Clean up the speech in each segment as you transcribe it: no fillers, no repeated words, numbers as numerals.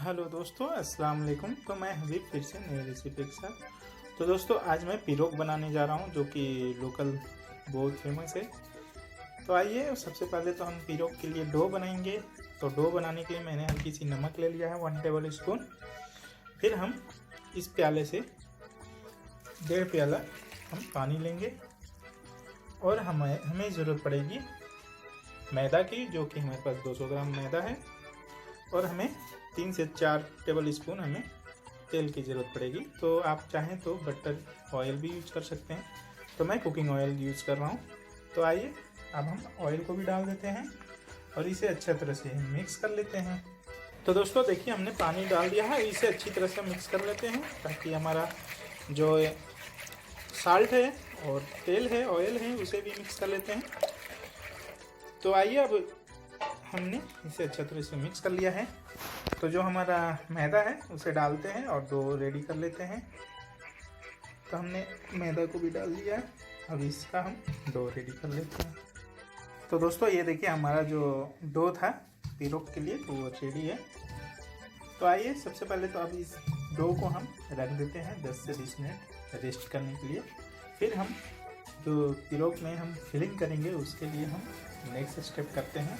Hello दोस्तों, अस्सलाम वालेकुम। तो मैं हबीब फिर से नई रेसिपी के साथ। तो दोस्तों आज मैं पिरोग बनाने जा रहा हूँ जो कि लोकल बहुत फेमस है। तो आइए, सबसे पहले तो हम पिरोग के लिए डो बनाएंगे। तो डो बनाने के लिए मैंने हल्की सी नमक ले लिया है 1 टेबल स्पून। फिर हम इस प्याले से 1.5 प्याला हम पानी लेंगे और हमें ज़रूरत पड़ेगी मैदा की, जो कि हमारे पास 200 ग्राम मैदा है। और हमें 3 से 4 टेबल स्पून हमें तेल की ज़रूरत पड़ेगी। तो आप चाहें तो बटर ऑयल भी यूज कर सकते हैं, तो मैं कुकिंग ऑयल यूज कर रहा हूँ। तो आइए अब हम ऑयल को भी डाल देते हैं और इसे अच्छी तरह से मिक्स कर लेते हैं। तो दोस्तों देखिए, हमने पानी डाल दिया है, इसे अच्छी तरह से मिक्स कर लेते हैं ताकि हमारा जो साल्ट है और तेल है, ऑयल है, उसे भी मिक्स कर लेते हैं। तो आइए, अब हमने इसे अच्छी तरह से मिक्स कर लिया है। तो जो हमारा मैदा है उसे डालते हैं और डो रेडी कर लेते हैं। तो हमने मैदा को भी डाल दिया है, अब इसका हम डो रेडी कर लेते हैं। तो दोस्तों ये देखिए, हमारा जो डो था पिरोग के लिए तो वो रेडी है। तो आइए, सबसे पहले तो अब इस डो को हम रख देते हैं 10 से 20 मिनट रेस्ट करने के लिए। फिर हम जो पिरोग में हम फिलिंग करेंगे उसके लिए हम नेक्स्ट स्टेप करते हैं।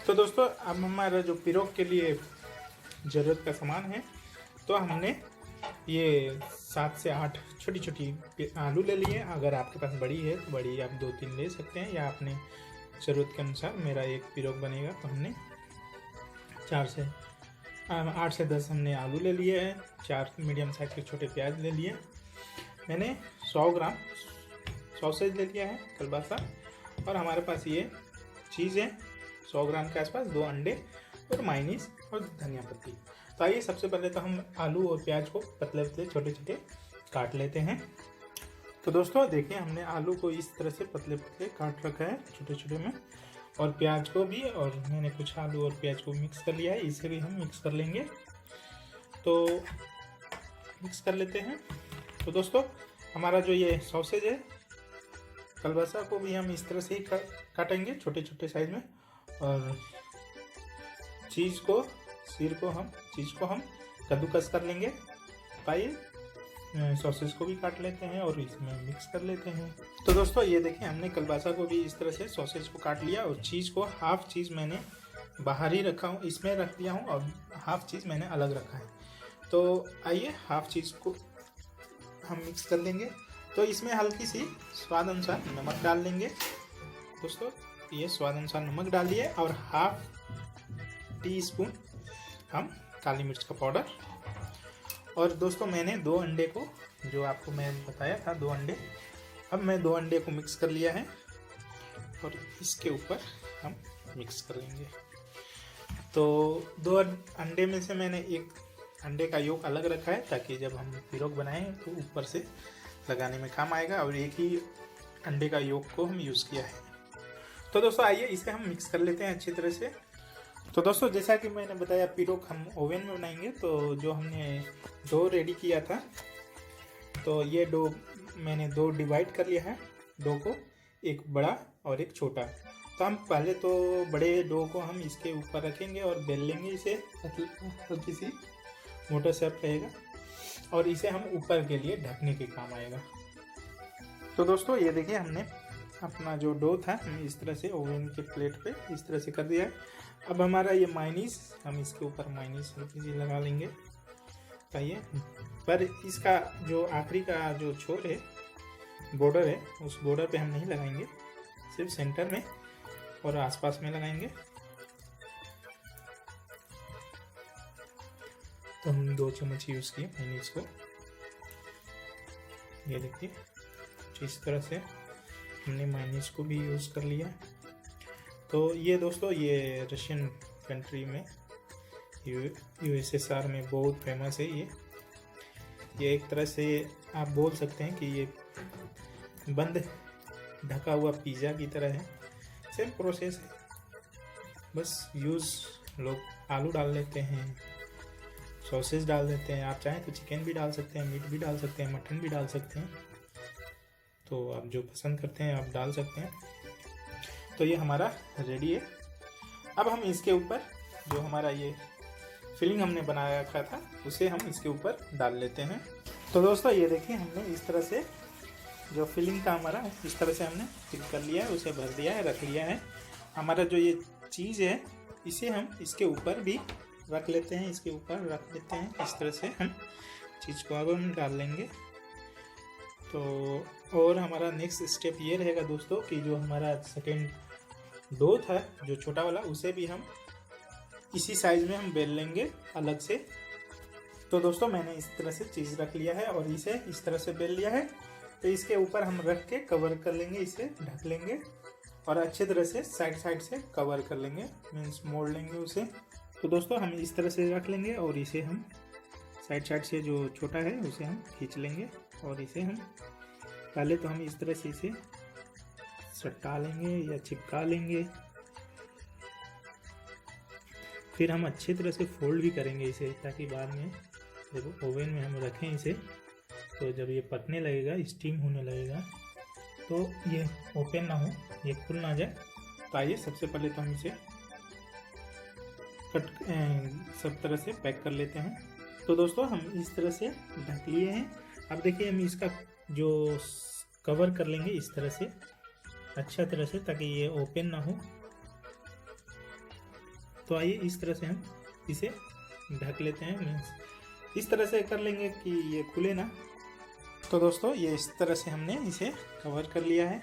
तो दोस्तों अब हमारा जो पिरोग के लिए ज़रूरत का सामान है, तो हमने ये 7 से 8 छोटी छोटी आलू ले लिए। अगर आपके पास बड़ी है तो बड़ी आप 2-3 ले सकते हैं, या अपने ज़रूरत के अनुसार। मेरा एक पिरोग बनेगा तो हमने 8 से 10 हमने आलू ले लिए हैं। 4 मीडियम साइज के छोटे प्याज ले लिए। मैंने 100 ग्राम सॉसेज ले लिया है, कलबासा। और हमारे पास ये चीज़ है 100 ग्राम के आसपास, 2 अंडे और माइनीस और धनिया पत्ती। तो आइए, सबसे पहले तो हम आलू और प्याज को पतले पतले छोटे छोटे काट लेते हैं। तो दोस्तों देखिए, हमने आलू को इस तरह से पतले पतले काट रखा है छोटे छोटे में, और प्याज को भी। और मैंने कुछ आलू और प्याज को मिक्स कर लिया है, इसे भी हम मिक्स कर लेंगे। तो मिक्स कर लेते हैं। तो दोस्तों हमारा जो ये सॉसेज है, कलबासा को भी हम इस तरह से ही काटेंगे छोटे छोटे साइज में। और चीज़ को हम कद्दूकस कर लेंगे। आइए सॉसेज को भी काट लेते हैं और इसमें मिक्स कर लेते हैं। तो दोस्तों ये देखिए, हमने कलबासा को भी इस तरह से सॉसेज को काट लिया, और चीज़ को हाफ चीज़ मैंने बाहर ही रखा हूँ, इसमें रख दिया हूँ, और हाफ चीज़ मैंने अलग रखा है। तो आइए हाफ चीज़ को हम मिक्स कर लेंगे। तो इसमें हल्की सी स्वाद अनुसार नमक डाल लेंगे। दोस्तों ये स्वाद अनुसार नमक डाल दिए, और हाफ टी स्पून हम काली मिर्च का पाउडर। और दोस्तों मैंने 2 अंडे को, जो आपको मैं बताया था 2 अंडे, अब मैं 2 अंडे को मिक्स कर लिया है और इसके ऊपर हम मिक्स कर लेंगे। तो 2 अंडे में से मैंने एक अंडे का योक अलग रखा है, ताकि जब हम पिरोग बनाएं तो ऊपर से लगाने में काम आएगा, और एक ही अंडे का योक को हम यूज़ किया है। तो दोस्तों आइए इसे हम मिक्स कर लेते हैं अच्छी तरह से। तो दोस्तों जैसा कि मैंने बताया, पिरोग हम ओवन में बनाएंगे। तो जो हमने डो रेडी किया था, तो ये डो मैंने 2 डिवाइड कर लिया है डो को, एक बड़ा और एक छोटा। तो हम पहले तो बड़े डो को हम इसके ऊपर रखेंगे और बेल लेंगे इसे, हल्की सी मोटा शेप रहेगा, और इसे हम ऊपर के लिए ढकने के काम आएगा। तो दोस्तों ये देखिए, हमने अपना जो डो था हम इस तरह से ओवन के प्लेट पे इस तरह से कर दिया है। अब हमारा ये माइनीस, हम इसके ऊपर माइनीस हल्की सी लगा लेंगे। चाहिए पर इसका जो आखिरी का जो छोर है, बॉर्डर है, उस बॉर्डर पे हम नहीं लगाएंगे, सिर्फ सेंटर में और आसपास में लगाएंगे। तो हम 2 चम्मच यूज़ किए माइनीस को। ये देखिए, इस तरह से हमने माइनीस को भी यूज़ कर लिया। तो ये दोस्तों, ये रशियन कंट्री में, यूएसएसआर में बहुत फेमस है ये एक तरह से आप बोल सकते हैं कि ये बंद ढका हुआ पिज़्ज़ा की तरह है। सेम प्रोसेस है, बस लोग आलू डाल लेते हैं, सॉसेज डाल देते हैं। आप चाहें तो चिकन भी डाल सकते हैं, मीट भी डाल सकते हैं, मटन भी डाल सकते हैं। तो आप जो पसंद करते हैं आप डाल सकते हैं। तो ये हमारा रेडी है। अब हम इसके ऊपर जो हमारा ये फिलिंग हमने बनाया रखा था उसे हम इसके ऊपर डाल लेते हैं। तो दोस्तों ये देखिए हमने इस तरह से जो फिलिंग का हमारा इस तरह से हमने फिल कर लिया है, उसे भर दिया है, रख लिया है। हमारा जो ये चीज़ है इसे हम इसके ऊपर भी रख लेते हैं, इसके ऊपर रख लेते हैं। इस तरह से हम चीज़ को अब हम डाल लेंगे। तो और हमारा नेक्स्ट स्टेप ये रहेगा दोस्तों कि जो हमारा सेकेंड डो था जो छोटा वाला, उसे भी हम इसी साइज में हम बेल लेंगे अलग से। तो दोस्तों मैंने इस तरह से चीज़ रख लिया है और इसे इस तरह से बेल लिया है। तो इसके ऊपर हम रख के कवर कर लेंगे, इसे ढक लेंगे और अच्छे तरह से साइड से कवर कर लेंगे, मीन्स मोड़ लेंगे उसे। तो दोस्तों हम इस तरह से रख लेंगे और इसे हम साइड से जो छोटा है उसे हम खींच लेंगे और इसे हम पहले तो हम इस तरह से इसे सटा लेंगे या चिपका लेंगे। फिर हम अच्छी तरह से फोल्ड भी करेंगे इसे, ताकि बाद में जब ओवन में हम रखें इसे तो जब ये पकने लगेगा, स्टीम होने लगेगा, तो ये ओपन ना हो, ये खुल ना जाए। तो आइए सबसे पहले तो हम इसे सब तरह से पैक कर लेते हैं। तो दोस्तों हम इस तरह से ढक लिए हैं। अब देखिए हम इसका जो कवर कर लेंगे इस तरह से अच्छा तरह से, ताकि ये ओपन ना हो। तो आइए इस तरह से हम इसे ढक लेते हैं, मीन्स इस तरह से कर लेंगे कि ये खुले ना। तो दोस्तों ये इस तरह से हमने इसे कवर कर लिया है।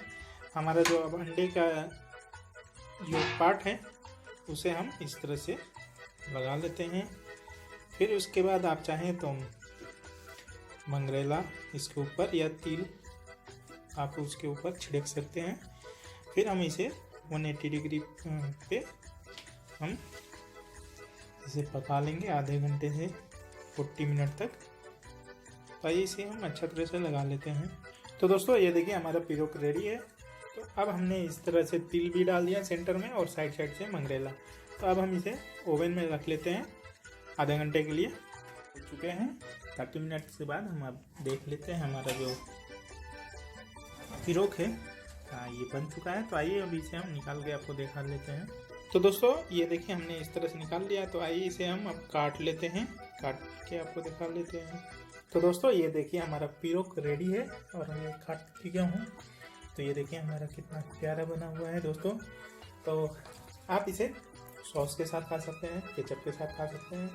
हमारा जो अब अंडे का जो पार्ट है उसे हम इस तरह से लगा लेते हैं। फिर उसके बाद आप चाहें तो मंगरेला इसके ऊपर या तिल आप उसके ऊपर छिड़क सकते हैं। फिर हम इसे 180 डिग्री पे हम इसे पका लेंगे आधे घंटे से 40 मिनट तक। तो इसे हम अच्छा तरह से लगा लेते हैं। तो दोस्तों ये देखिए हमारा पिरोग रेडी है। तो अब हमने इस तरह से तिल भी डाल दिया सेंटर में और साइड से मंगरेला। तो अब हम इसे ओवन में रख लेते हैं आधे घंटे के लिए। हो चुके हैं 30 मिनट के बाद हम अब देख लेते हैं हमारा जो पिरोग है, हाँ ये बन चुका है। तो आइए अब इसे हम निकाल के आपको दिखा लेते हैं। तो दोस्तों ये देखिए हमने इस तरह से निकाल लिया। तो आइए इसे हम अब काट लेते हैं, काट के आपको दिखा लेते हैं। तो दोस्तों ये देखिए हमारा पिरोग रेडी है और मैं काट चुका हूँ। तो ये देखिए हमारा कितना प्यारा बना हुआ है दोस्तों। तो आप इसे सॉस के साथ खा सकते हैं, केचप के साथ खा सकते हैं,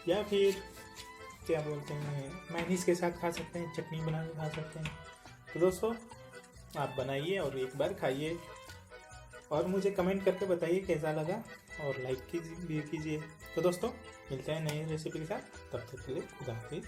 या फिर क्या बोलते हैं मेयोनीज के साथ खा सकते हैं, चटनी बना के खा सकते हैं। तो दोस्तों आप बनाइए और एक बार खाइए और मुझे कमेंट करके बताइए कैसा लगा और लाइक कीजिए। तो दोस्तों मिलते हैं नई रेसिपी के साथ, तब तक के लिए खुदा हाफिज़।